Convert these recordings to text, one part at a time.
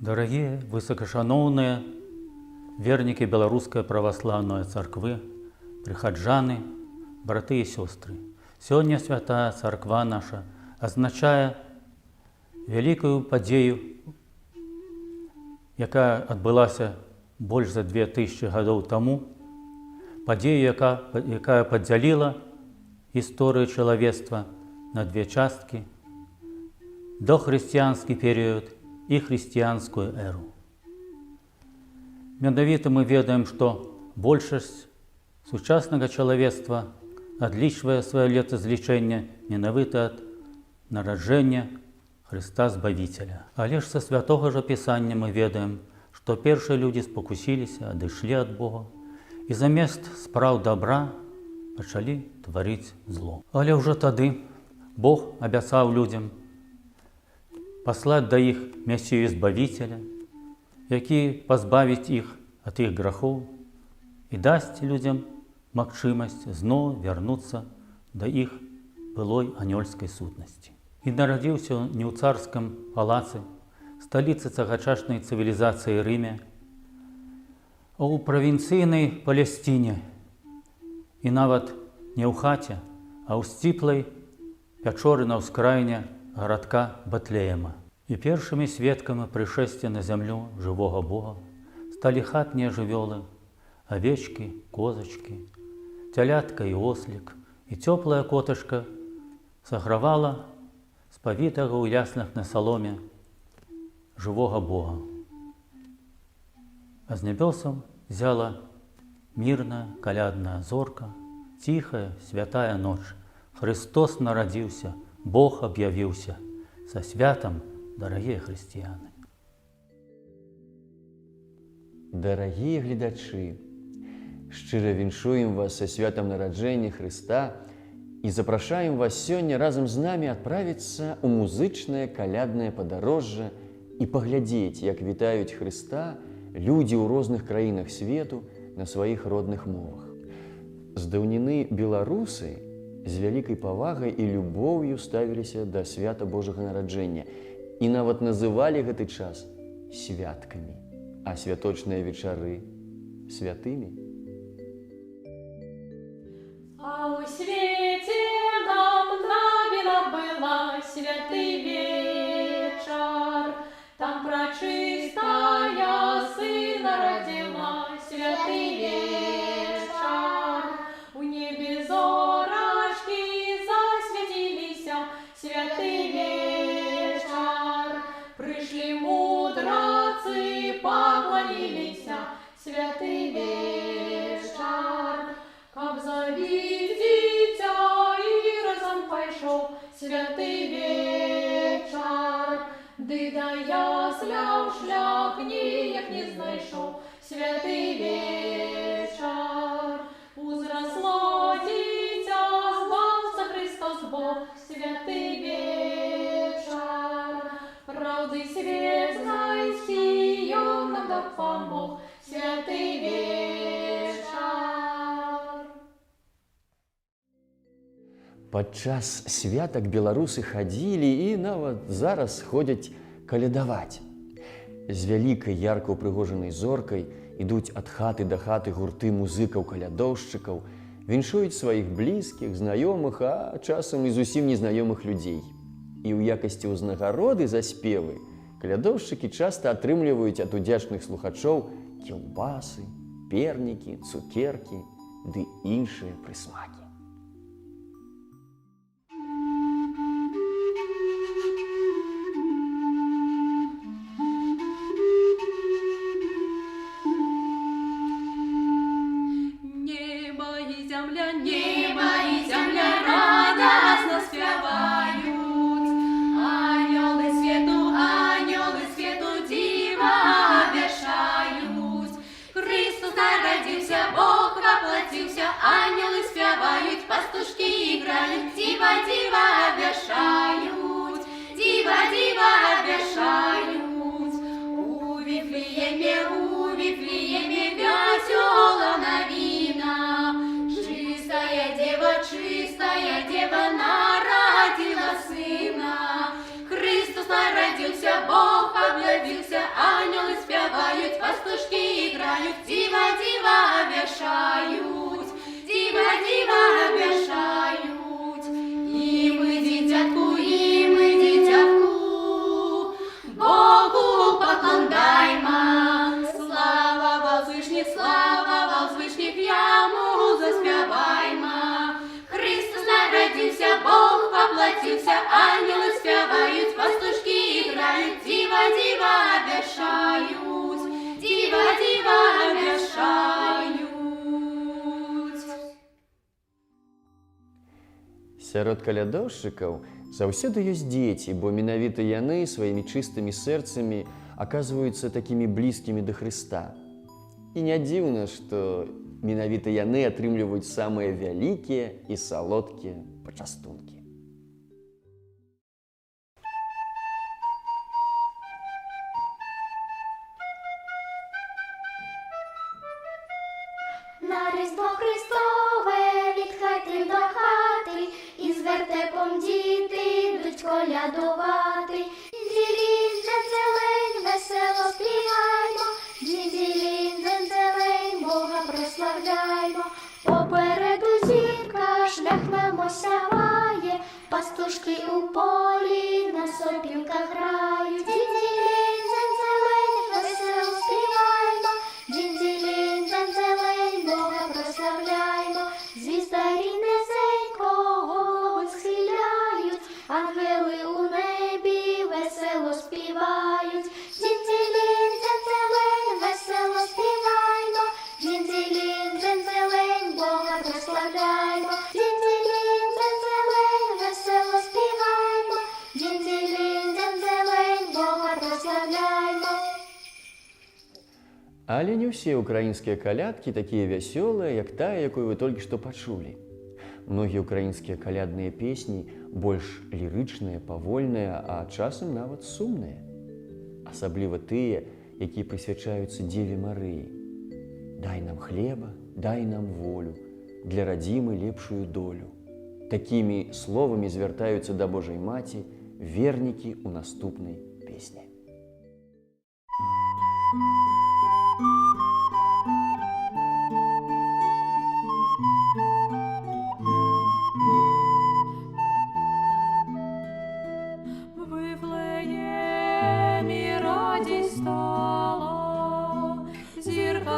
Дорогие высокошановные верники Белорусской православной церкви, прихаджани, брати і сестри. Сьогодні Свята Церква наша означає велику подію, яка відбулася більше за 2000 років тому, подію, яка поділила історію чоловічства на дві частки – дохристиянський період і християнську еру. Менавіта мы ведаем, что большасць сучаснага чалавецтва адлічвае сваё летазлічэнне менавіта ад нараджэння Христа Збавіцеля. Але ж са святога жа Пісання мы ведаем, што першыя людзі спакусіліся, адышлі ад Бога і замест спраў добра пачалі тварыць зло. Але ўжо тады Бог абяцаў людзям паслаць да іх Месію Збавіцеля, які пазбавіць іх ад іх грахоў і дасць людзям магчымасць зноў вярнуцца да іх былой анёльскай сутнасці. І нарадзіўся не ў царскім палацы, сталіцы тагачаснай цывілізацыі Рыме, а ў правінцыйнай Палесціне, і нават не ў хаце, а ў сціплай пячоры на ўскраіне гарадка Бэтлеема. І першымі сведкамі прышэсця на зямлю жывога Бога сталі хатнія жывёлы, авечкі, козачкі, цялятка і ослік, і цёплая котачка сагравала спавітага ў яснах на саломе жывога Бога. А з нябёсаў зяла мірная калядная зорка, ціхая святая ноч. Христос нарадзіўся, Бог аб'явіўся. Са святам, дарагія хрысціяны! Дарагія гледачы, шчыра віншуем вас са святам нараджэння Хрыста і запрашаем вас сёння разам з намі адправіцца ў музычнае каляднае падарожжа і паглядзець, як вітаюць Хрыста людзі ў розных краінах свету на сваіх родных мовах. З даўніны беларусы з вялікай павагай і любоўю ставіліся да свята Божага нараджэння і нават называлі гэты час святкамі, а святочныя вечары святымі. А у свете нам навіна была святы вечар, там прачыстая сына родила святы вечар, у небе зорашки засвятилися святы вечар, пришли мудрацы, поклонилися святы вечар, каб завидіться і разом пайшов святы вечар, ды да ясляў шлях ніяк не знайшов святы вечар. Узросло дитя, збавца Христос Бог, святы вечар, правды свет знайсці ён нам дапамог, святы вечар. Падчас святак беларусы хадзілі і нават зараз ходзяць калядаваць. З вялікай ярка ўпрыгожанай зоркай ідуць ад хаты да хаты гурты музыкаў-калядоўшчыкаў, віншуюць сваіх блізкіх, знаёмых, а часам і зусім незнаёмых людзей. І ў якасці ўзнагароды за спевы калядоўшчыкі часта атрымліваюць ад удзячных слухачоў кілбасы, пернікі, цукеркі ды іншыя прысмакі. Ангелы спяваюць, пастушкі іграюць, дзіва, дзіва абвяшаюць, дзіва, дзіва абвяшаюць. У Вифлееме вясёла навіна, чистая дева нарадзіла сына. Христос нарадзіўся, Бог аб'явіўся, поклон дайма. Слава возвишніх, яму заспівайма. Христос народився, Бог воплотився, ангели співають, пастушки іграють, діва, діва вішають, діва, діва вішають. Сярод калядоўшчыкаў заўсёды ёсць дзеці, бо менавіта яны сваімі чыстымі сэрцамі аказваюцца такімі блізкімі да Хрыста. І не дзіўна, што менавіта яны атрымліваюць самыя вялікія і салодкія пачастункі. На Різдво Христове від хати до хати, і з вертепом діти йдуть колядувати. Дзінь-дзілінь, дзень-зелень, весело співаймо, дзінь-дзілінь, дзень-зелень, Бога прославляймо. Попереду зірка, шлях нам осяває, пастушки у полі на сопілках грають. Дзінь-дзілінь, дзень-зелень, весело співаймо, дзінь-дзілінь, дзень-зелень, Бога прославляймо. Звіздарі низенько голови схиляють, ангели у небі весело співають. Дзінь-дзілінь, дзень-зелень, весело співаймо, дзінь-дзілінь, дзень-зелень, Бога прославляймо. Дзінь-дзілінь, дзень-зелень, весело співаймо, дзінь-дзілінь, дзень-зелень, Бога прославляймо. Але не ўсе ўкраінскія калядкі такія вясёлыя, як тая, якую вы толькі што пачулі. Многія ўкраінскія калядныя песні больш лірычныя, павольныя, а часам нават сумныя. Асабліва тыя, якія прысвячаюцца Дзеве Марыі. Дай нам хлеба, дай нам волю, для радзімы лепшую долю. Такімі словамі звяртаюцца да Божай Маці вернікі ў наступнай песні.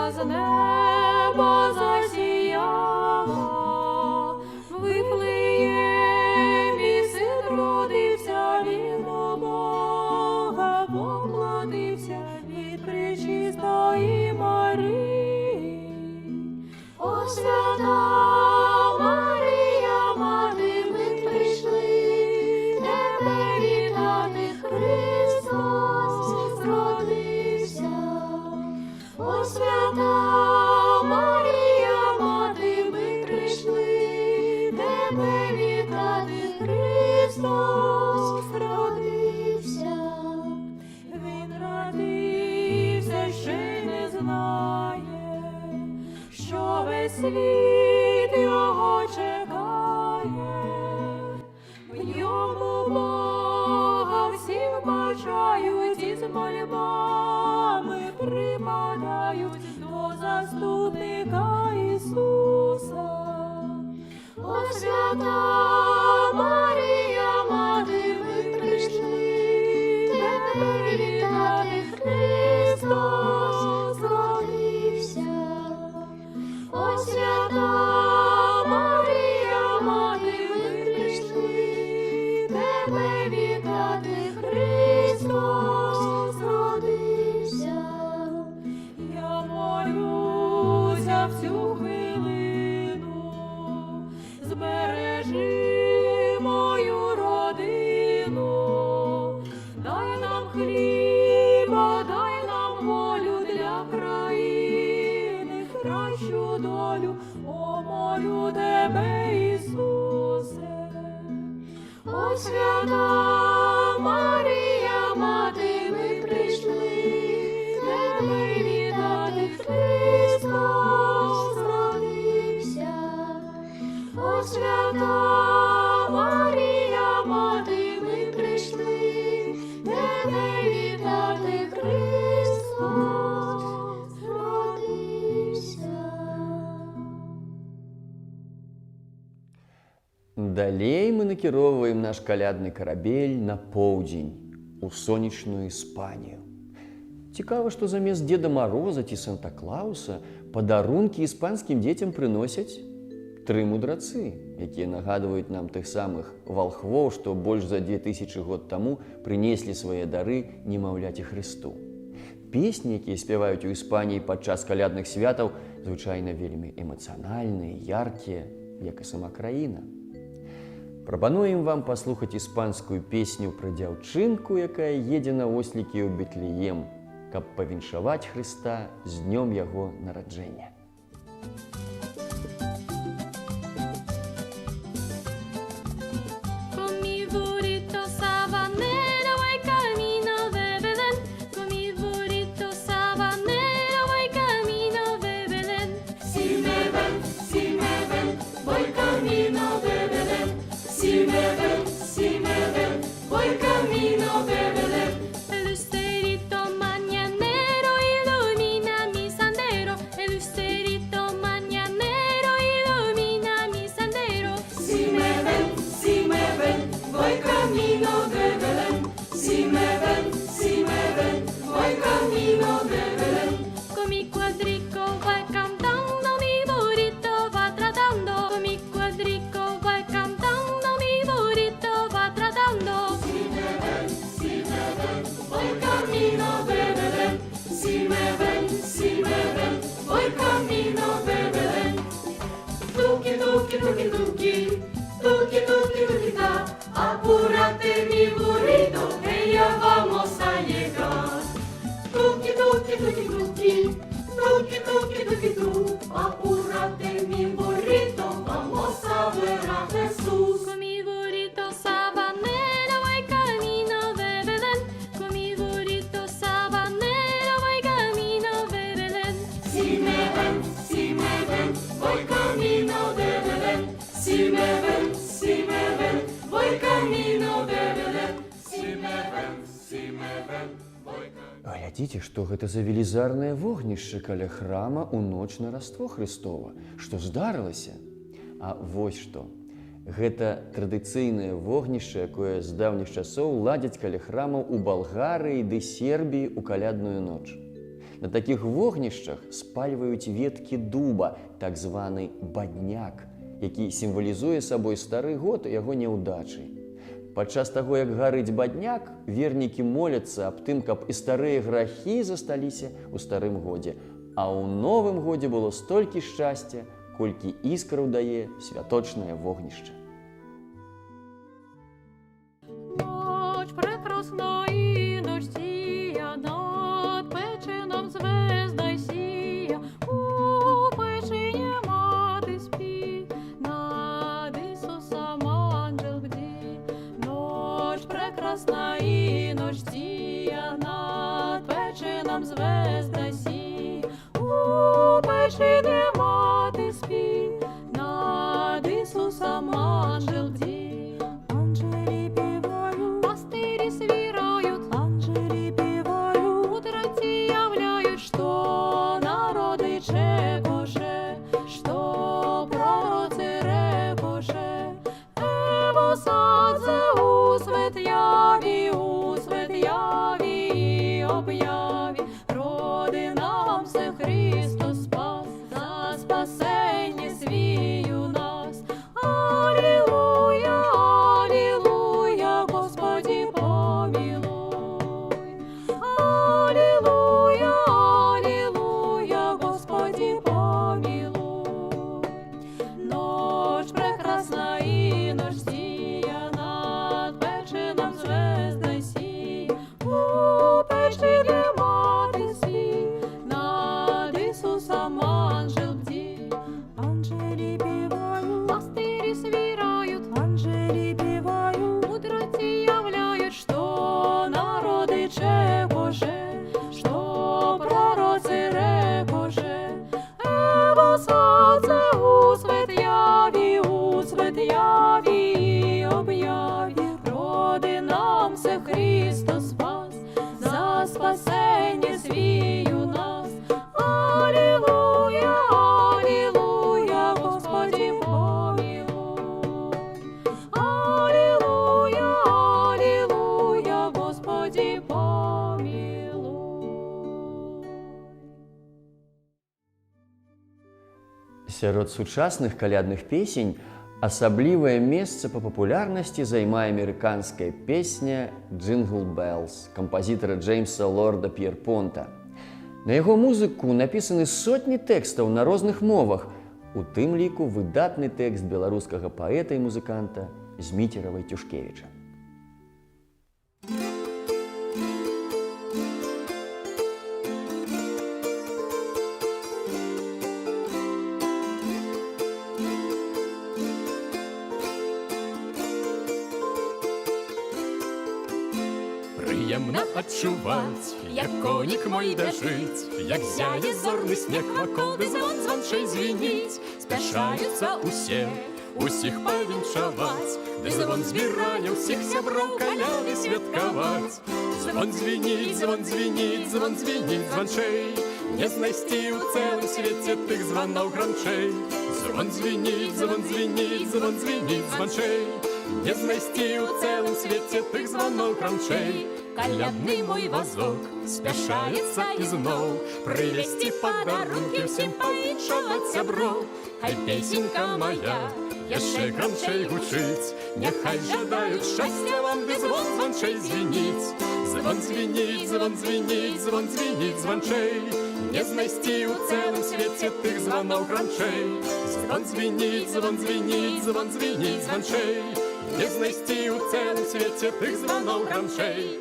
З неба засіяла, в Вифлеємі син родився, він до Бога воплотився від пречистої Марії. О, свята Марія, мати, ми прийшли тебе вітати, Христос родився. О, свята Марія, мати, ми прийшли тебе вітати, Христос родився. Він родився, ще й не знає, що весь світ його чекає. В ньому Бога всі вбачають і з мольбами припадають до заступника Ісуса. О, свята Марія, мати, ми прийшли тебе вітати, Христос родився. О, свята Марія, мати, ми прийшли тебе вітати, Христос родився. Я молюся всю хвилину, збережи мою родину, дай нам хліба, дай нам волю для країни, кращу долю, о, молю тебе, Ісусе. О, свята Марія, мати, ми прийшли тебе вітати, Христос родився. О, свята Марія, мати, ми прийшли тебе вітати, Христос родився. Далей мы накіроўваем наш калядны карабель на поўдзень, у сонечную Іспанію. Цікава, што замест Деда Мороза ці Санта-Клауса падарункі іспанскім дзецям прыносяць тры мудрацы, якія нагадваюць нам тых самых валхвоў, што больш за 2000 год таму прынеслі свае дары немаўляці Хрысту. Песні, якія спяваюць у Іспаніі падчас калядных святаў, звычайна вельмі эмацыянальныя, яркія, як і сама краіна. Прапануем вам паслухаць іспанскую песню пра дзяўчынку, якая едзе на ослікі ў Бетлеем, каб павіншаваць Хрыста з днём яго нараджэння. Глядзіце, што гэта за велізарнае вогнішча каля храма ў ноч на Раство Хрыстова. Што здарылася? А вось што. Гэта традыцыйнае вогнішча, якое з даўніх часоў ладзяць каля храмаў у Балгарыі ды Сербіі ў калядную ноч. На такіх вогнішчах спальваюць веткі дуба, так званы бадняк, які сімвалізуе сабой стары год і яго няўдачы. Падчас таго, як гарыць бадняк, вернікі моляцца аб тым, каб і старыя грахі засталіся ў старым годзе, а ў новым годзе было столькі шчасця, колькі іскраў дае святочнае вогнішча. Ноч прекрасна і ноч сія, над печеном звезда сія, у печені мати спить, над Ісусом ангел бдить. Ноч прекрасна і ноч сія, над печеном звезда сія, у печені мати спить, над Ісусом ангел бдить. Ангелі півають, пастирі свірають, ангелі півають, мудреці являють, що народи чекоше, що пророці рекоше. Ево садзе у свет яві і об'яві, роди нам все Христос спас, за спасення свію нас. Алілуя, алілуя, Господи помилуй. Алілуя, алілуя, Господи помилуй. Ночь прекрасна і ноч сія, над печеном звезда сія, у печені мати спить, над Ісусом ангел бдить. Ангелі півають, пастирі свірають, ангелі півають, мудреці являють, що народи чекоше, що пророці рекоше. Ево садзе у свет яві і об'яві, роди нам все Христос спас, за спасення свію нас. Алілуя, алілуя, Господи помилуй. Алілуя, алілуя, Господи помилуй. Сярод сучасных калядных песень асаблівае месца па папулярнасці займае амерыканская песня «Джингл Беллс» кампазітара Джеймса Лорда П'ерпонта. На яго музыку напісаны сотні тэкстаў на розных мовах, у тым ліку выдатны тэкст беларускага паэта і музыканта Зміцера Вайцюшкевіча. Прыемна адчуваць, як конік мой бяжыць, як зяе зорны снег вакол, ды звон званчэй звініць. Спяшаюцца ўсе, усіх павіншаваць, ды звон збірае ўсіх сяброў каляды святкаваць. Звон звініць, звон звініць, звон звініць званчэй, не знайсці ў цэлым свеце тых званоў гранчэй. Звон звініць, звон звініць, звон звініць званчэй, не знайсці ў цэлым свеце тых званоў гранчэй. Калядны мой вазок спяшаецца ізноў прывезці падарункі ўсім павіншаваць сяброў. Хай песенька моя яшчэ гранчэй гучыць, няхай жадаюць шчасця вам, ды звон званчэй звініць. Звон звініць, звон звініць, звон звініць званчэй, не знайсці ў цэлым свеце тых званоў гранчэй. Звон звініць, звон звініць, звон звініць званчэй, не знайсці ў цэлым свеце тых званоў гранчэй.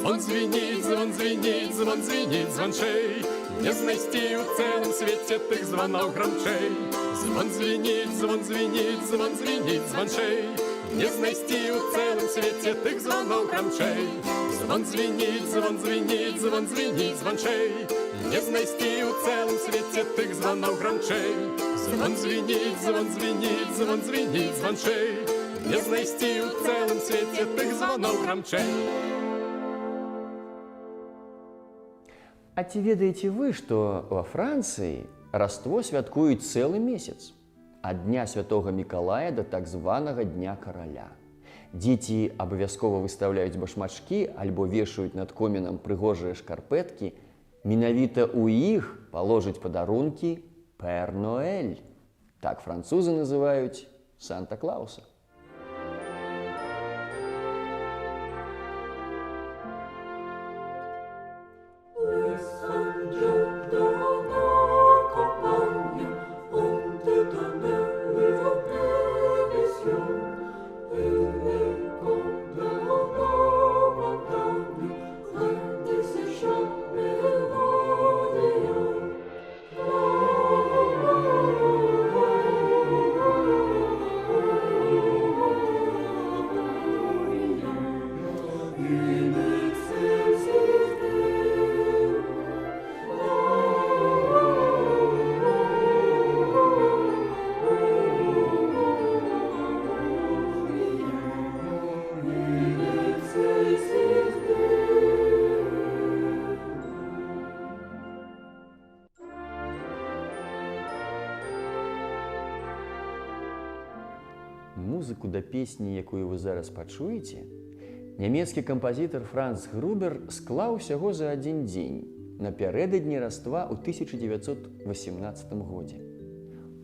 Звон звініць, звон звініць, звон звініць званчэй, не знайсці ў цэлым свеце тых званоў гранчэй. Звон звініць, звон звініць, звон звініць званчэй, не знайсці ў цэлым свеце тых званоў гранчэй. Звон звініць, звон звініць, звон звініць званчэй, не знайсці ў цэлым свеце тых званоў гранчэй. Звон звініць, звон звініць, звон звініць званчэй, не знайсці ў цэлым свеце тых званоў гранчэй. А ці ведаеце вы, што ва Францыі Раство святкуюць цэлы месяц, ад Дня Святога Мікалая да так званага Дня Караля. Дзеці абавязкова выстаўляюць башмачкі альбо вешаюць над комінам прыгожыя шкарпэткі. Менавіта ў іх паложаць падарункі Пэр Ноэль. Так французы называюць Санта-Клауса. Музыку да песні, якую вы зараз пачуеце, нямецкі кампазітар Франц Грубер склаў усяго за адзін дзень напярэдадні Раства ў 1918 годзе.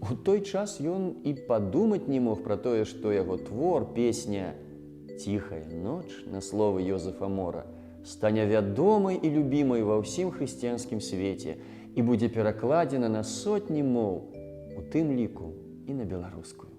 У той час ён і падумаць не мог пра тое, што яго твор, песня «Ціхая ноч» на словы Йозефа Мора стане вядомай і любімай ва ўсім хрысціянскім свеце і будзе перакладзена на сотні моў, у тым ліку і на беларускую.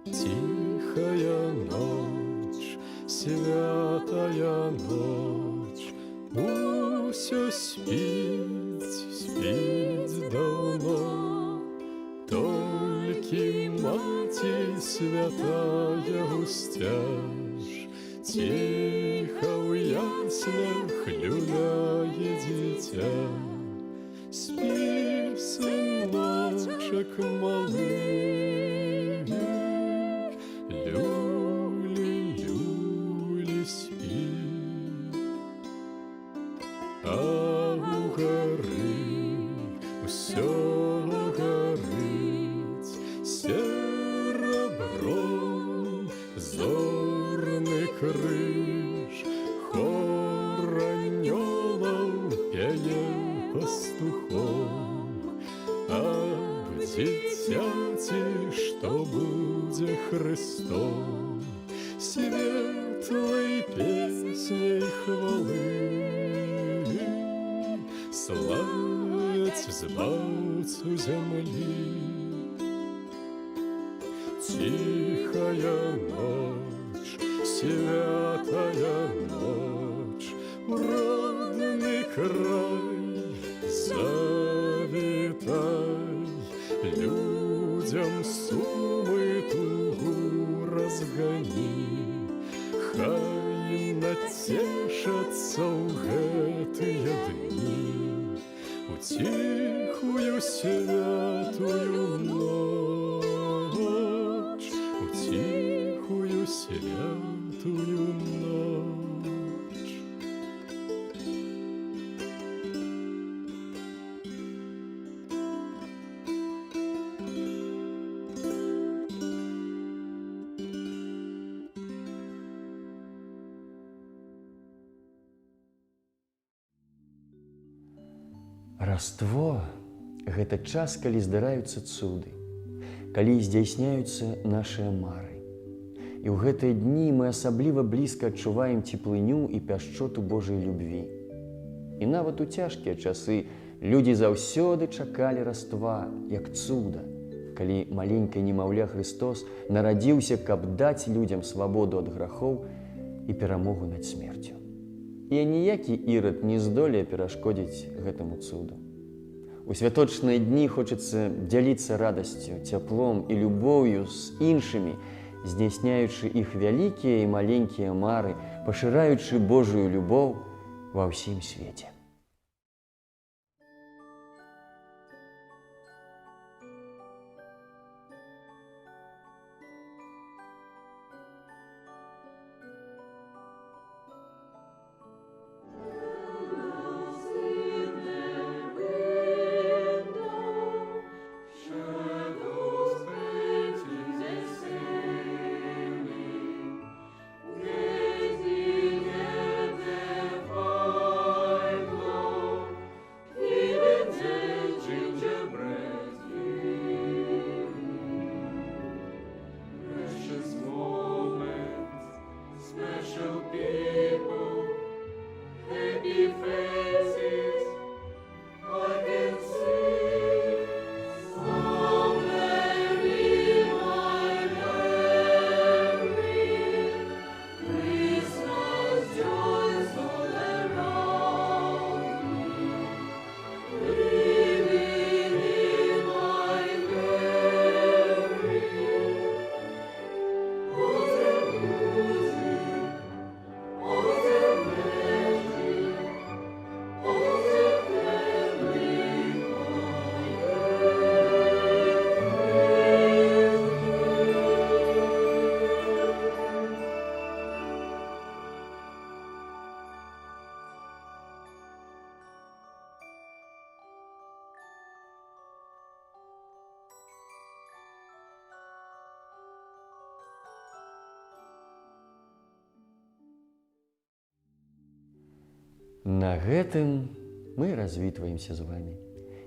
Тихая ночь, святая ночь, Усё спіць, спіць даўно, толькі маці святая гусцяж ціха ў яслях люляе дзіця. Спі, сыночак малы, люлі, люлі, спі. А ў гары усё гарыць серабром, зорны крыж, хор анёлаў пяе пастухом. Аб дзіцяці, што будзе Христом, светлай песняй хвалы славяць збаўцу зямлі. Ціхая ноч, святая ноч, у родны край завітай, людзям сумы тугу разгані, хай нацешацца ў гэтыя дні у ціхую святую ноч, у ціхую святую ноч. Раство – гэта час, калі здараюцца цуды, калі здзяйсняюцца нашыя мары. І ў гэтыя дні мы асабліва блізка адчуваем цеплыню і пяшчоту Божай любві. І нават у цяжкія часы людзі заўсёды чакалі раства, як цуда, калі маленькае немаўля Христос нарадзіўся, каб даць людзям свабоду ад грахоў і перамогу над смерцю. І аніякі ірад не здолее перашкодзіць гэтаму цуду. У святочныя дні хочацца дзяліцца радасцю, цяплом і любоўю з іншымі, здзяйсняючы іх вялікія і маленькія мары, пашыраючы Божую любоў ва ўсім свеце. На гэтым мы развітваемся з вами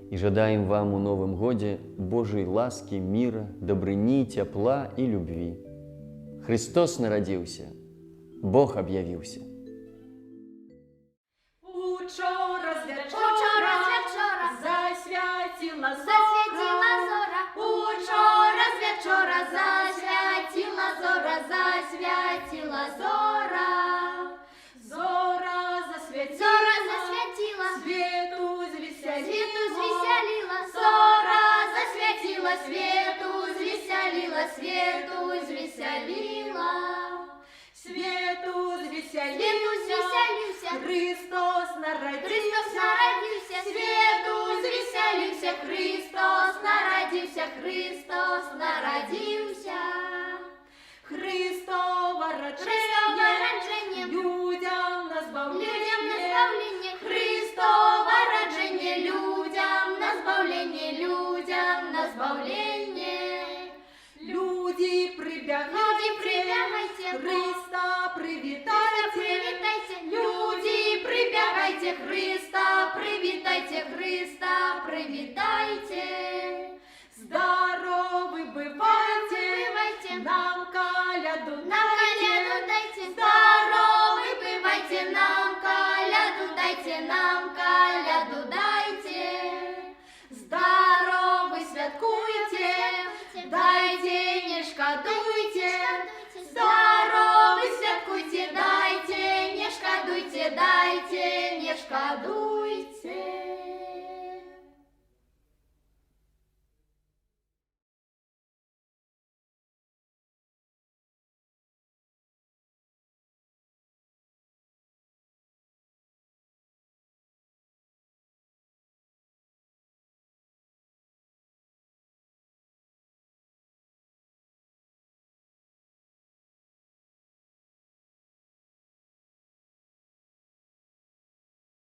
і жадаем вам у новым годзе Божай ласкі, міра, дабрыні, цяпла і любві. Христос нарадзіўся, Бог аб'явіўся. Учора з вячора засвяціла зора. Учора з вячора засвяціла зора. Зора засвяціла. свету звеселила. Свету звеселился, Христос народился. Свету звеселился, Христос народился. Христово рождение людям на збавление. Христово рождение людям на збавление. Люди прибягайте, Христа привітайте. Люди прибягайте, Христа привітайте. Здоровы бывайте, нам коляду дайте. Здоровы бывайте, нам коляду дайте.